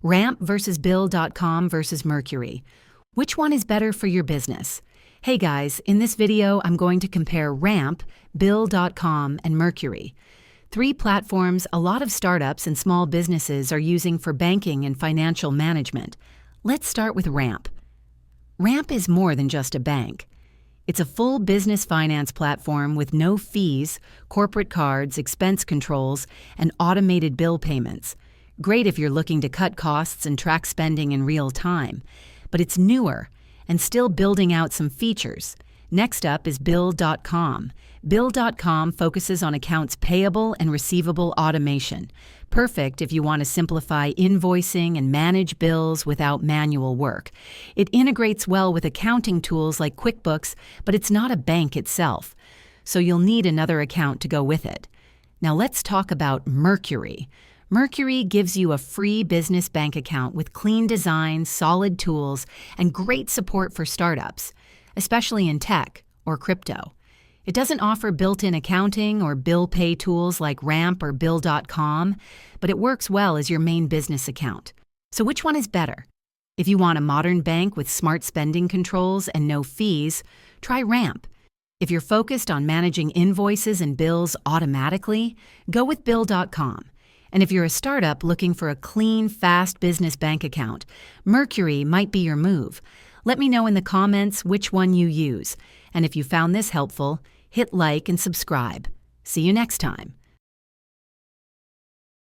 Ramp versus Bill.com versus Mercury. Which one is better for your business? Hey guys, in this video, I'm going to compare Ramp, Bill.com, and Mercury. Three platforms a lot of startups and small businesses are using for banking and financial management. Let's start with Ramp. Ramp is more than just a bank. It's a full business finance platform with no fees, corporate cards, expense controls, and automated bill payments. Great if you're looking to cut costs and track spending in real time. But it's newer and still building out some features. Next up is Bill.com. Bill.com focuses on accounts payable and receivable automation. Perfect if you want to simplify invoicing and manage bills without manual work. It integrates well with accounting tools like QuickBooks, but it's not a bank itself, so you'll need another account to go with it. Now let's talk about Mercury. Mercury gives you a free business bank account with clean designs, solid tools, and great support for startups, especially in tech or crypto. It doesn't offer built-in accounting or bill pay tools like Ramp or Bill.com, but it works well as your main business account. So which one is better? If you want a modern bank with smart spending controls and no fees, try Ramp. If you're focused on managing invoices and bills automatically, go with Bill.com. And if you're a startup looking for a clean, fast business bank account, Mercury might be your move. Let me know in the comments which one you use. And if you found this helpful, hit like and subscribe. See you next time.